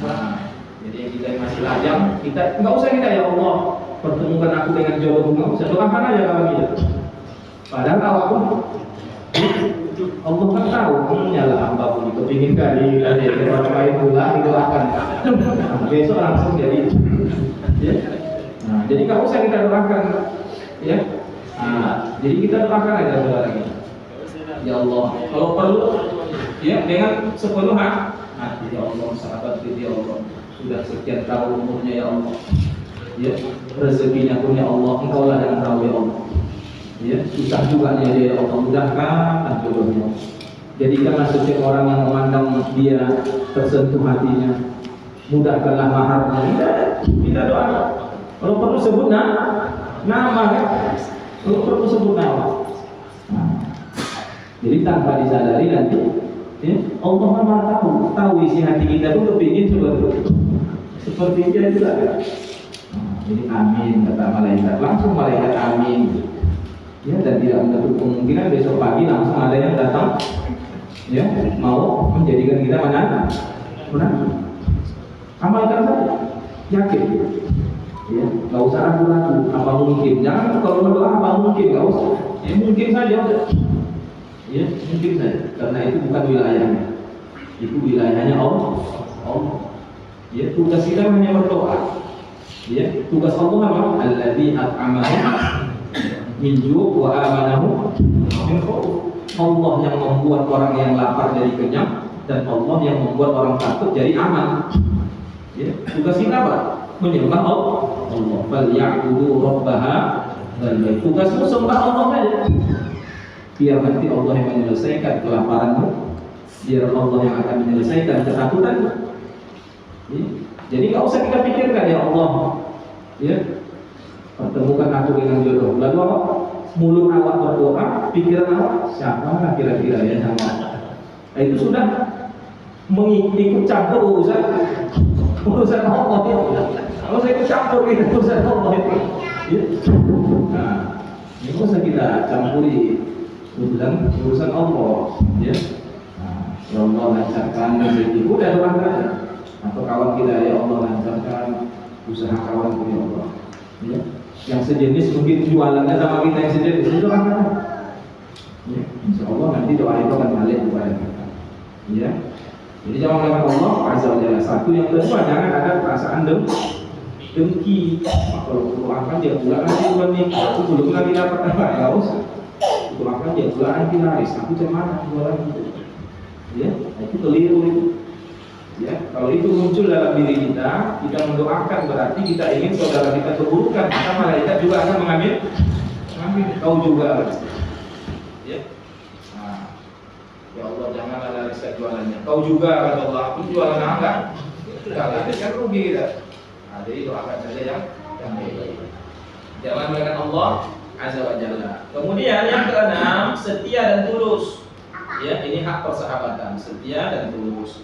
Nah, jadi yang kita masih lajang, kita nggak usah kita ya Allah pertemukan aku dengan jodoh, nggak usah, doakan aja kalau kita. Padahal awak pun Allah kan tahu, nyala hamba pun kepingin kali orang lain pula didoakan. Besok langsung jadi. Ya. Nah, jadi nggak usah kita doakan, ya. Nah, jadi kita doakan aja saudara kita. Ya Allah, kalau perlu ya dengan sepenuh hati ya Allah, sahabat kita ya Allah sudah sekian tahun umurnya ya Allah, ya rezekinya pun ya Allah Engkau lah yang tahu ya Allah, ya susah juga dia ya Allah, mudahkan jodohnya. Jadikanlah setiap orang yang memandang dia tersentuh hatinya, mudahkanlah maharnya. Kita doakan. Kalau perlu sebut nama kan, kalau perlu sebut nama. Jadi tanpa disadari nanti ya, Allah Maha tahu isi hati kita itu kepingin seperti dia juga kan. Jadi amin kata malaikat, langsung malaikat amin. Ya, dan tidak menutup kemungkinan besok pagi langsung ada yang datang ya mau menjadikan kita menang. Amalkan saja, yakin. Ya, nggak usah ragu-ragu. Apa mungkin? Jangan kalau berdoa apa mungkin, nggak usah. Ya mungkin saja udah. Ya mungkin saja. Karena itu bukan wilayahnya. Itu wilayahnya Allah. Allah. Ya tugas kita hanya berdoa. Ya tugas Allah apa? Alladzi at'amahu min ju' wa amanahu min khauf. Allah yang membuat orang yang lapar jadi kenyang, dan Allah yang membuat orang takut jadi aman. Ya, tugas kita apa? Menyembah Allah. Bal ya'budu rabbaha, dan tugasmu sembah Allah saja. Biar nanti Allah yang menyelesaikan kelaparanmu, biar Allah yang akan menyelesaikan ketakutanmu. Ya. Jadi nggak usah kita pikirkan, ya Allah, ya pertemukan aku dengan jodoh. Lalu apa? Mulut awak berdoa, pikiran awak siapa kira-kira ya sama. Nah, itu sudah ikut campur urusan Allah itu. Kalau saya ikut campur itu urusan Allah itu. Ya. Nah, ini usah kita campuri urusan Allah, ya. Nah, ya Allah lancarkan rezeki, udah doakan aja. Atau kawan kita, ya Allah lancarkan usaha kawan kita, ya Allah. Ya. Yang sejenis mungkin jualannya sama kita yang sejenis, itu doakan. Ya, insya Allah nanti doa itu akan balik kepada kita. Ya. Jadi jangan melakukan Allah azza wa jalla. Satu, yang kedua, jangan ada perasaan dengki. Kalau doakan dia pula nanti bulan ini, aku belum lagi dapat apa, ya usah. Doakan dia pula nanti laris, aku cemana jualan itu. Ya, itu keliru itu. Ya, kalau itu muncul dalam diri kita mendoakan, berarti kita ingin saudara kita keburukan, maka malaikat juga akan mengambil kau juga. Ya. Nah, ya Allah janganlah laris jualannya. Kau juga kata Allah, aku jualan enggak laris kan rugi kita. Nah, jadi doakan saja yang baik. Jangan melakukan Allah azza wa jalla. Kemudian yang keenam, setia dan tulus. Ya, ini hak persahabatan, setia dan tulus.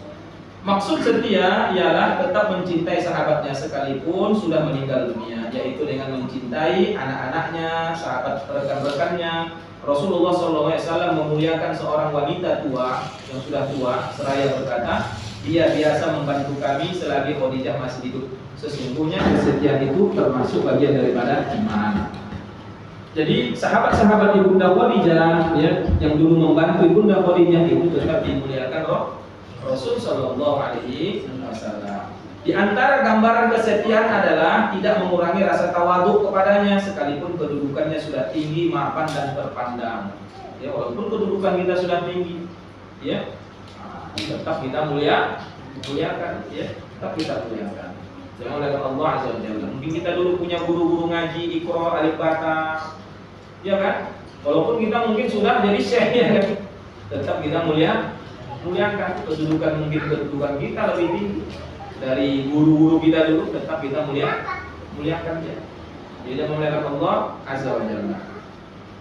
Maksud setia ialah tetap mencintai sahabatnya sekalipun sudah meninggal dunia, yaitu dengan mencintai anak-anaknya, sahabat rekan-rekannya. Rasulullah SAW memuliakan seorang wanita tua yang sudah tua, seraya berkata, dia biasa membantu kami selagi Khadijah masih hidup. Sesungguhnya kesetiaan itu termasuk bagian daripada iman. Jadi sahabat-sahabat Ibunda Khadijah, ya, yang dulu membantu Ibunda Khadijah itu tetap dimuliakan Rasul Shallallahu Alaihi Wasallam. Di antara gambaran kesetiaan adalah tidak mengurangi rasa tawadhu kepadanya sekalipun kedudukannya sudah tinggi, mapan dan terpandang. Ya, walaupun kedudukan kita sudah tinggi, ya, tetap kita muliakan, ya, tetap kita muliakan. Jangan oleh Allah Azza wa Jalla. Mungkin kita dulu punya guru-guru ngaji, Iqra, Alif Bata, ya kan? Walaupun kita mungkin sudah jadi syekh, ya kan? Tetap kita muliakan. Kedudukan kita lebih tinggi dari guru-guru kita dulu, tetap kita muliakan dia. Dia memuliakan Allah azza wa jalla.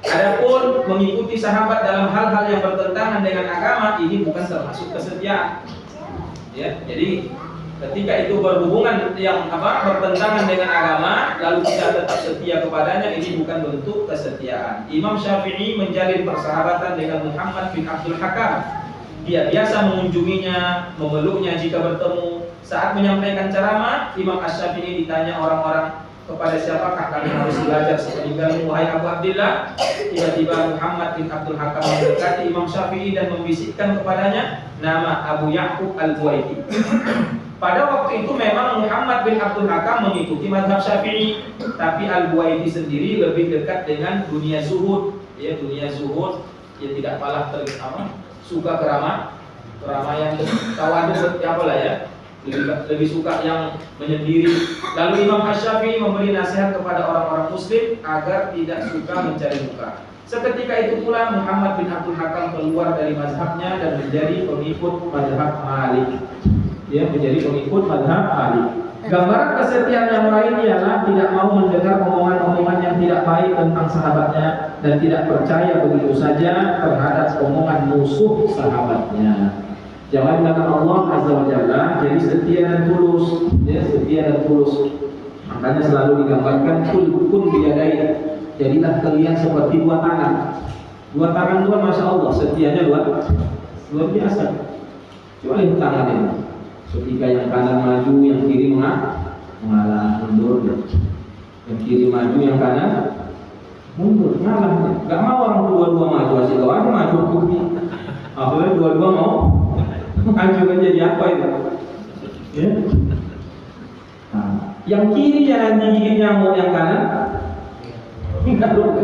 Adapun mengikuti sahabat dalam hal-hal yang bertentangan dengan agama, ini bukan termasuk kesetiaan. Ya, jadi ketika itu berhubungan yang bertentangan dengan agama, lalu kita tetap setia kepadanya, ini bukan bentuk kesetiaan. Imam Syafi'i menjalin persahabatan dengan Muhammad bin Abdul Hakam. Dia biasa mengunjunginya, memeluknya jika bertemu. Saat menyampaikan ceramah, Imam Asy-Syafi'i ditanya orang-orang, kepada siapakah kami harus belajar sepeninggalmu, wahai Abu Abdillah? Tiba-tiba Muhammad bin Abdul Hakam mendekati Imam Syafi'i dan membisikkan kepadanya nama Abu Ya'qub Al-Buwaiti. Pada waktu itu memang Muhammad bin Abdul Hakam mengikuti mazhab Syafi'i, tapi Al-Buwaiti sendiri lebih dekat dengan dunia zuhud, ya, dunia zuhud, ya, tidak kalah suka keramaian, tawadhu, apalah ya, lebih suka yang menyendiri. Lalu Imam Asy-Syafi'i memberi nasihat kepada orang-orang muslim agar tidak suka mencari muka. Seketika itu pula Muhammad bin Abdul Hakam keluar dari mazhabnya dan menjadi pengikut mazhab Malik. Dia menjadi pengikut mazhab Malik. Gambaran kesetiaan yang lain ialah tidak mau mendengar omongan-omongan yang tidak baik tentang sahabatnya dan tidak percaya begitu saja terhadap omongan musuh sahabatnya. Jangan melakukan Allah azza wa jalla, jadi setia dan tulus, ya, setia dan tulus. Makanya selalu digambarkan kun biyadai. Jadilah kalian seperti dua tangan. Dua tangan dua, masya Allah, setianya luar biasa. Kecuali tangan ini. Ketika yang kanan maju, yang kiri mengalah, mundur ya. Yang kiri maju, yang kanan mundur, ngalah. Gak mau orang dua-dua maju, asik kau aja maju aku. Apalagi dua-dua mau maju kan jadi apa itu? Ya. Nah, yang kiri jangan digigit nyamuk, yang kanan enggak dong.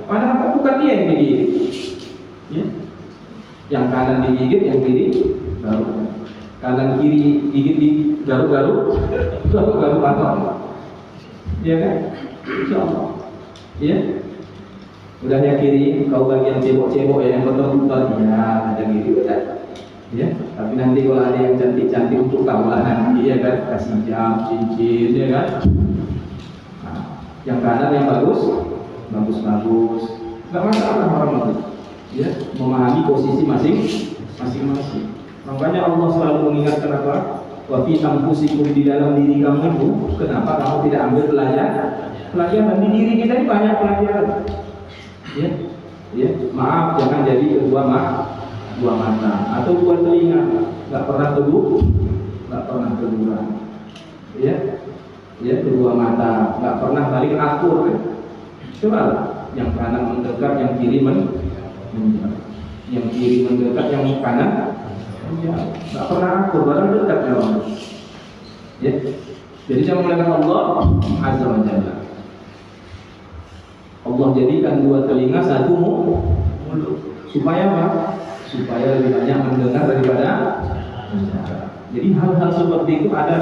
Padahal kan bukan dia yang digigit. Ya. Yang kanan digigit, yang kiri baru. Kanan kiri gigit di garuk-garuk apa? Iya kan? Insyaallah. Ya. Udah yang kiri, kau bagian cebok-cebok ya, yang kotor-kotor ya, ada kiri udah. Ya, tapi nanti kalau ada yang cantik-cantik untuk kau lah nanti ya kan, kasih jam, cincin ya kan. Nah, yang kanan yang bagus, nggak masalah orang itu. Ya, memahami posisi masing-masing. Makanya Allah selalu mengingatkan apa? Wa fi anfusikum, di dalam diri kamu itu, kenapa kamu tidak ambil pelajaran di diri kita ini banyak pelajaran. Ya, maaf jangan jadi dua mata atau dua telinga, nggak pernah keduduran. Ya, kedua mata nggak pernah saling akur. Coba yang kanan mendekat, yang kiri menjauh. Yang kiri mendekat, yang kanan menjauh. Nggak pernah akur, barang dekat ya Allah. Ya, jadi jangan melihat Allah Azza wa Jalla. Allah jadikan dua telinga, satu mulut. Supaya apa? Supaya lebih banyak mendengar daripada mendengar. Jadi hal-hal seperti itu ada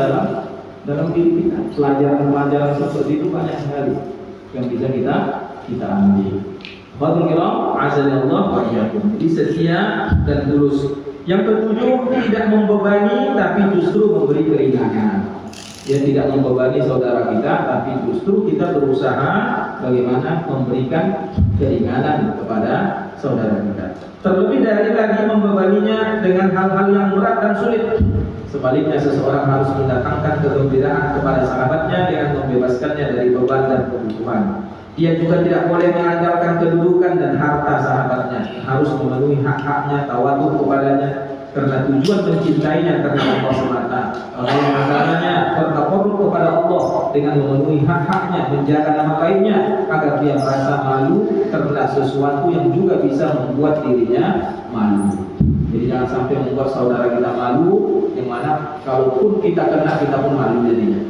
dalam diri kita. Pelajaran-pelajaran seperti itu banyak sekali yang bisa kita ambil. Fadhil kiram, azanillah wa iyyakum. Jadi setia dan tulus. Yang ketujuh, tidak membebani tapi justru memberi keringanan. Ya, tidak membebani saudara kita, tapi justru kita berusaha bagaimana memberikan keringanan kepada saudara kita. Terlebih dari lagi membebaninya dengan hal-hal yang berat dan sulit. Sebaliknya seseorang harus mendatangkan kegembiraan kepada sahabatnya dengan membebaskannya dari beban dan kebutuhan. Dia juga tidak boleh mengandalkan kedudukan dan harta sahabatnya. Harus memenuhi hak-haknya, tawadhu kepadanya, karena tujuan mencintainya karena Allah semata. Allah mengatakannya bertawadhu kepada Allah dengan memenuhi hak-haknya, menjaga nama baiknya agar dia merasa malu karena sesuatu yang juga bisa membuat dirinya malu. Jadi jangan sampai membuat saudara kita malu, yang mana kalaupun kita kena, kita pun malu jadinya.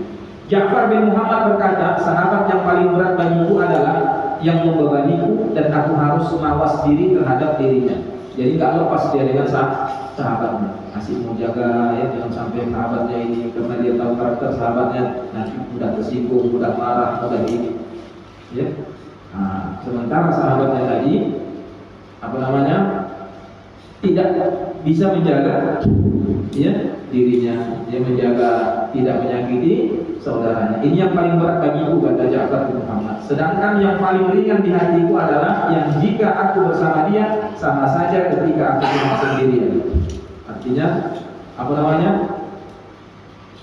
Ja'far bin Muhammad berkata, sahabat yang paling berat bagiku adalah yang membebaniku dan aku harus mawas diri terhadap dirinya. Jadi gak lepas dia dengan sahabatnya, masih mau jaga ya, jangan sampai sahabatnya ini karena dia tahu karakter sahabatnya nanti mudah tersinggung, mudah marah, mudah ini. Ya. Nah, sementara sahabatnya tadi tidak bisa menjaga ya dirinya, dia menjaga tidak menyakiti saudaranya. Ini yang paling berat bagiku, kata Ja'far bin Muhammad. Sedangkan yang paling ringan di hatiku adalah yang jika aku bersama dia sama saja ketika aku sendirian. Artinya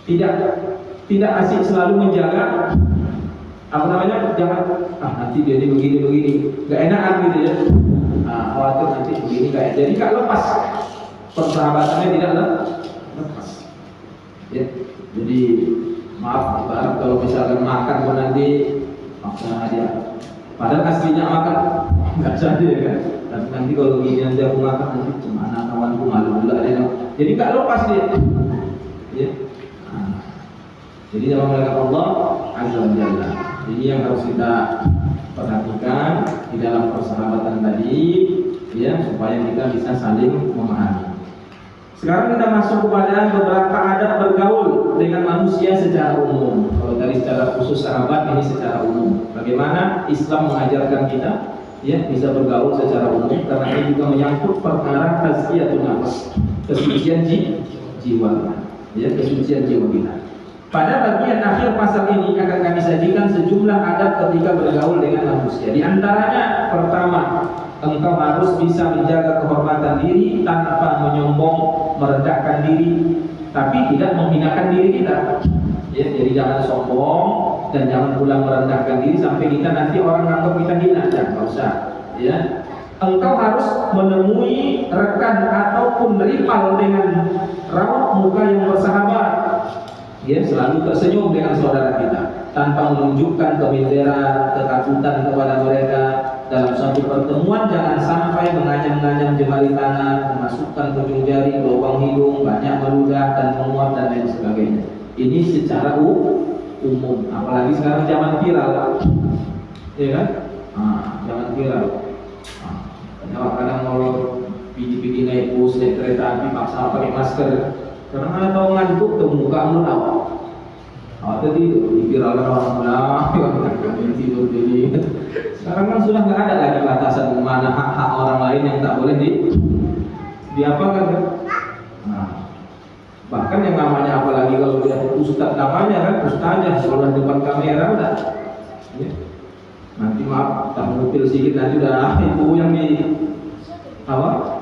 tidak asik selalu menjaga jangan nanti dia ini begini nggak enakan gitu ya. Khawatir nanti begini kayak jadi nggak lepas, persahabatannya tidak lepas ya. Jadi maaf ibarat kalau misalkan makan pun nanti maksa dia, padahal aslinya makan nggak jadi ya kan. Tapi nanti kalau gini nanti aku makan nanti gimana kawanku malu pula dia. Jadi nggak lepas dia ya. Jadi dalam melihat Allah Azza wa Jalla. Ini yang harus kita perhatikan di dalam persahabatan tadi ya, supaya kita bisa saling memahami. Sekarang kita masuk kepada beberapa adab bergaul dengan manusia secara umum. Kalau tadi secara khusus sahabat, ini secara umum. Bagaimana Islam mengajarkan kita ya bisa bergaul secara umum, karena ini juga menyangkut perkara tazkiyatun nafs, kesucian jiwa ya, kesucian jiwa kita. Pada bagian akhir pasal ini akan kami sajikan sejumlah adab ketika bergaul dengan manusia. Di antaranya, pertama, engkau harus bisa menjaga kehormatan diri tanpa menyombong, merendahkan diri, tapi tidak menghinakan diri kita. Ya, jadi jangan sombong dan jangan pula merendahkan diri sampai kita nanti orang anggap kita hina. Jangan usah. Ya. Engkau harus menemui rekan ataupun rival dengan Raut muka yang bersahabat, ya, selalu tersenyum dengan saudara kita tanpa menunjukkan keminderan, ketakutan kepada mereka. Dalam satu pertemuan jangan sampai menganyam-nganyam jemari tangan, memasukkan ujung jari ke lubang hidung, banyak meludah dan menguap dan lain sebagainya. Ini secara umum, apalagi sekarang zaman viral, ya kan? Zaman viral. Kadang-kadang kalau pergi naik bus, naik kereta api paksa pakai masker, karena ada tahu ngantuk tuh muka melunak. Tadi dipiralkan orang lah, tidur jadi. Sekarang kan sudah nggak ada lagi batasan mana hak-hak orang lain yang tak boleh diapakan kan? Bahkan yang namanya apalagi kalau dia ustaz namanya kan ustazah kalau depan kamera udah. Ya. Nanti maaf tak mengutil sedikit nanti udah itu yang di apa?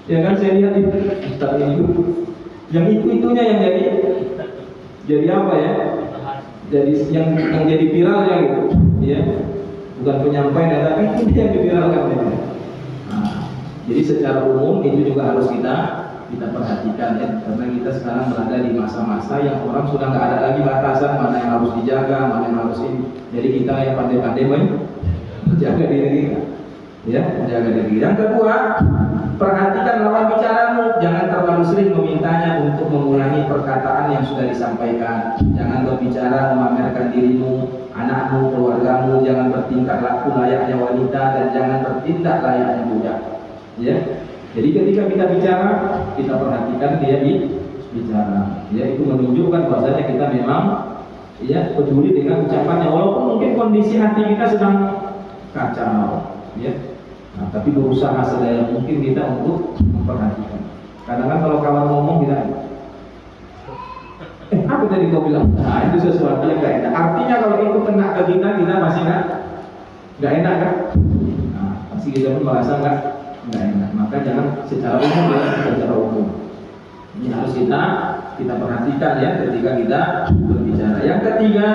Ya kan saya lihat itu ustaz ini yang itunya yang jadi apa ya? Jadi yang jadi viral ya gitu, ya. Bukan penyampaian tapi itu yang diviralkan ya. Jadi secara umum itu juga harus kita perhatikan ya, karena kita sekarang berada di masa-masa yang orang sudah nggak ada lagi batasan mana yang harus dijaga, mana yang harus ini. Jadi kita yang pandai-pandai menjaga diri kita, ya, menjaga diri. Yang kedua, perhatikan lawan bicaramu, jangan terlalu sering memintanya untuk mengulangi perkataan yang sudah disampaikan. Jangan berbicara memamerkan dirimu, anakmu, keluargamu, jangan bertingkah laku layaknya wanita dan jangan bertindak layaknya budak. Ya. Jadi ketika kita bicara, kita perhatikan dia bicara. Ya, itu menunjukkan bahwasanya kita memang ya peduli dengan ucapannya walaupun mungkin kondisi hati kita sedang kacau, ya. Nah, tapi berusaha sedaya mungkin kita untuk memperhatikan. Kadang-kadang kalau kawan ngomong kita apa tadi kau bilang? Nah, itu sesuatu yang gak enak. Artinya kalau itu kena ke kita masih gak enak kan? Nah, pasti kita pun merasa gak enak. Maka jangan secara umum ya, secara umum. Ini harus kita perhatikan ya ketika kita berbicara. Yang ketiga,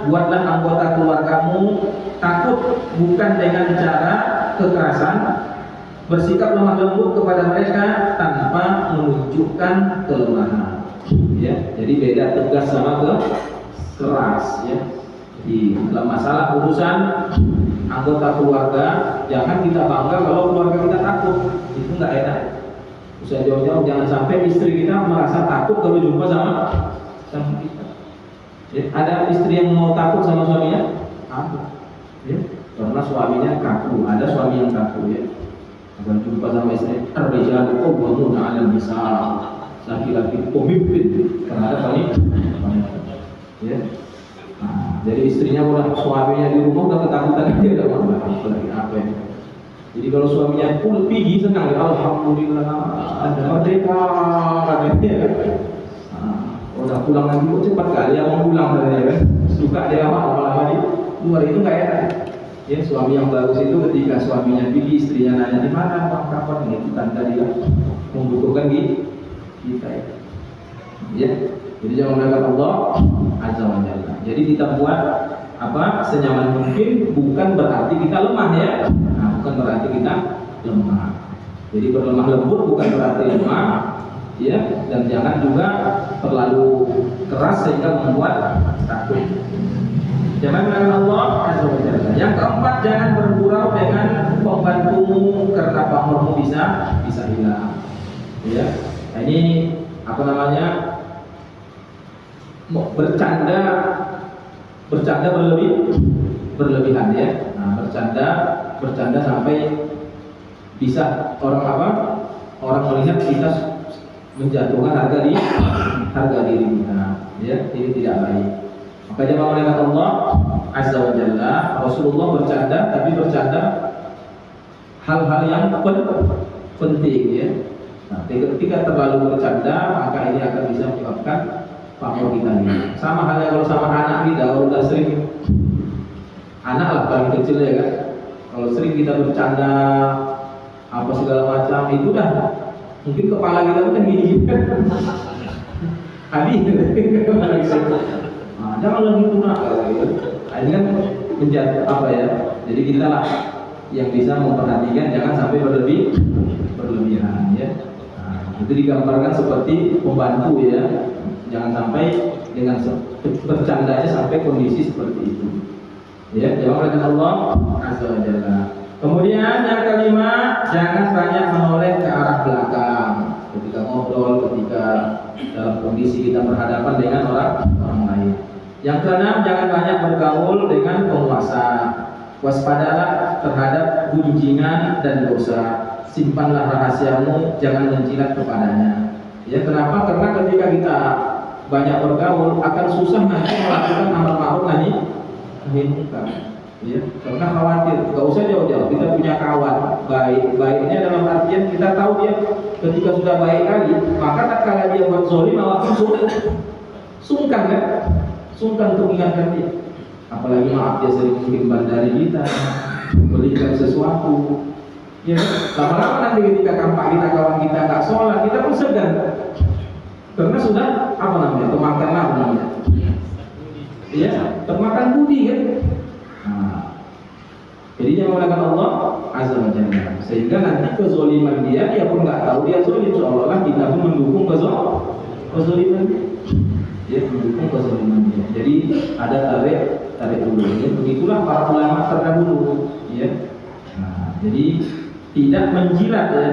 buatlah anggota keluargamu takut bukan dengan cara kekerasan, bersikap lemah lembut kepada mereka tanpa menunjukkan kelemahan. Ya, jadi beda tegas sama keras ya. Di dalam masalah urusan anggota keluarga, jangan kita bangga kalau keluarga kita takut, itu nggak enak. Usah jauh-jauh, jangan sampai istri kita merasa takut kalau jumpa sama kita. Ya, ada istri yang mau takut sama suaminya? Ya, karena suaminya kaku. Ada suami yang kaku ya. Akan jumpa sama istri, ar-rijalu qawwamuna 'alal nisa'. Laki-laki pemimpin terhadap wanita. Ya. Nah, jadi istrinya udah suaminya di rumah udah ketakutan dia udah apa lagi apa ini. Jadi kalau suaminya pun pergi senang ya, alhamdulillah ada merdeka katanya. Udah pulang lagi kok cepat kali ya mau pulang katanya kan. Suka dia lama-lama di luar itu nggak enak. Ya, suami yang bagus itu ketika suaminya pergi istrinya nanya di mana bang kapan ini tanda dia membutuhkan kita ya. Jadi jangan mengatakan Allah Azza wa Jalla. Jadi kita buat apa senyaman mungkin, bukan berarti kita lemah ya. Nah, bukan berarti kita lemah. Jadi berlemah lembut bukan berarti lemah ya, dan jangan juga terlalu keras sehingga membuat takut. Jangan mengatakan Allah Azza wa Jalla. Yang keempat, jangan bergurau dengan pembantumu karena pamormu bisa hilang. Ya. Nah, ini apa namanya? Bercanda berlebihan ya. Nah, bercanda sampai bisa orang melihat kita menjatuhkan harga diri kita. Ya, ini tidak baik. Maka jangan mengatakan Allah Azza wa Jalla, Rasulullah bercanda tapi bercanda hal-hal yang penting ya. Nah, ketika terlalu bercanda maka ini akan bisa menyebabkan pamor kita ini. Sama halnya kalau sama anak kita, kalau udah sering anak lah paling kecil ya kan. Kalau sering kita bercanda apa segala macam itu dah mungkin kepala kita udah gini kan. Habis. Jangan lagi tunak. Nah, ini kan menjadi apa ya? Jadi kita lah yang bisa memperhatikan jangan sampai berlebihan ya. itu digambarkan seperti pembantu ya. Jangan sampai dengan bercandanya sampai kondisi seperti itu. Ya, jawab oleh Allah Azza wa Jalla. Kemudian yang kelima, jangan banyak menoleh ke arah belakang ketika ngobrol, ketika dalam kondisi kita berhadapan dengan orang lain. Yang keenam, jangan banyak bergaul dengan penguasa. Waspadalah terhadap gunjingan dan dosa. Simpanlah rahasiamu, jangan menjilat kepadanya. Ya, kenapa? Karena ketika kita banyak bergaul akan susah nanti melakukan amar ma'ruf nahi munkar. Ya, karena khawatir, nggak usah jauh-jauh. Kita punya kawan baiknya dalam artian kita tahu dia ketika sudah baik kali, maka tak kala dia buat zolim, awak sungkan kan? Sungkan untuk mengingatkan dia. Apalagi maaf dia sering menghimbau dari kita, memberikan sesuatu. Ya, lama-lama nanti ketika kampak kita kawan kita nggak sholat, kita pun segan. Karena sudah apa namanya, termakan apa namanya? Iya, termakan budi kan? Nah, jadi yang menggunakan Allah Azza wa Jalla, sehingga nanti kezoliman dia pun nggak tahu dia zolim, seolah-olah kita pun mendukung kezoliman dia. Dia mendukung kezoliman dia. Jadi ada tarik dulu. Ya, begitulah para ulama terdahulu. Ya. Nah, jadi tidak menjilat ya.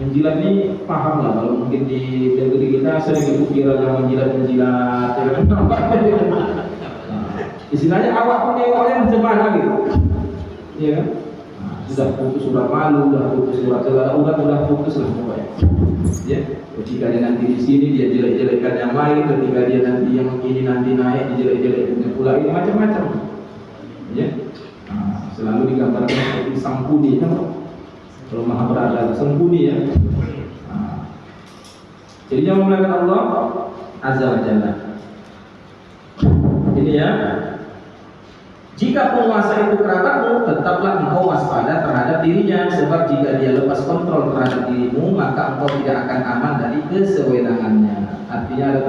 Menjilat ini paham lah, kalau mungkin di negeri kita sering itu viral yang menjilat ya kan? Nah, istilahnya awak pun nengoknya macam mana gitu, ya kan? Nah, sudah putus surat malu, sudah putus surat segala sudah putus lah pokoknya. Ya, ketika dia nanti di sini dia jelek-jelekkan yang lain, ketika dia nanti yang ini nanti naik dijelek-jelekkan pula, ini macam-macam. Ya, nah, selalu digambarkan seperti sangkuni kan? Kalau maha berada sempurna ya. Nah, jadi yang memuliakan Allah Azza wa Jalla. Ini ya. Jika penguasa itu kerabatmu, tetaplah engkau waspada terhadap dirinya, sebab jika dia lepas kontrol terhadap dirimu, maka engkau tidak akan aman dari kesewenangannya. Artinya ada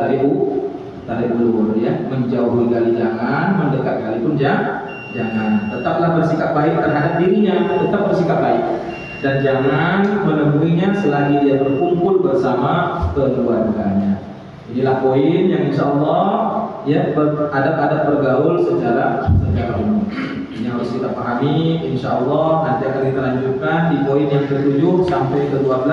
tarik ulur ya, menjauhi kali jangan, mendekat kali pun jangan. Tetaplah bersikap baik terhadap dirinya, tetap bersikap baik. Dan jangan menemuinya selagi dia berkumpul bersama keluarganya. Inilah poin yang insya Allah ya adab-adab bergaul secara umum. Ini harus kita pahami. Insya Allah nanti akan kita lanjutkan di poin yang ke-7 sampai ke-12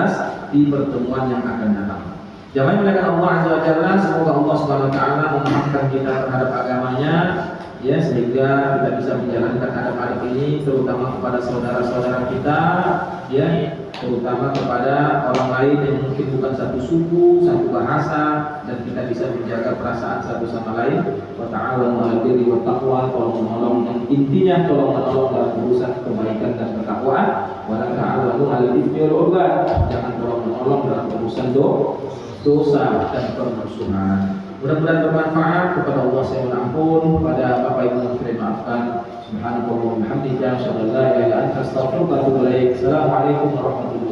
di pertemuan yang akan datang. Jamaah yang Allah Azza wa Jalla, semoga Allah Subhanahu wa taala memahamkan kita terhadap agamanya. Ya, sehingga kita bisa menjalankan adab-adab ini terutama kepada saudara-saudara kita, ya, terutama kepada orang lain yang mungkin bukan satu suku, satu bahasa, dan kita bisa menjaga perasaan satu sama lain. Wa ta'awanu 'alal birri wat taqwa, tolong menolong, yang intinya tolong menolong dalam urusan kebaikan dan ketakwaan. Wa la ta'awanu 'alal itsmi wal 'udwan, jangan tolong menolong dalam urusan dosa dan permusuhan. Mudah-mudahan bermanfaat. Kepada Allah saya mohon ampun, kepada Bapak Ibu yang saya maafkan. Subhanallah wa bihamdihi, asyhadu an la ilaha illa anta, astaghfiruka wa atubu ilaik. Assalamualaikum warahmatullahi wabarakatuh.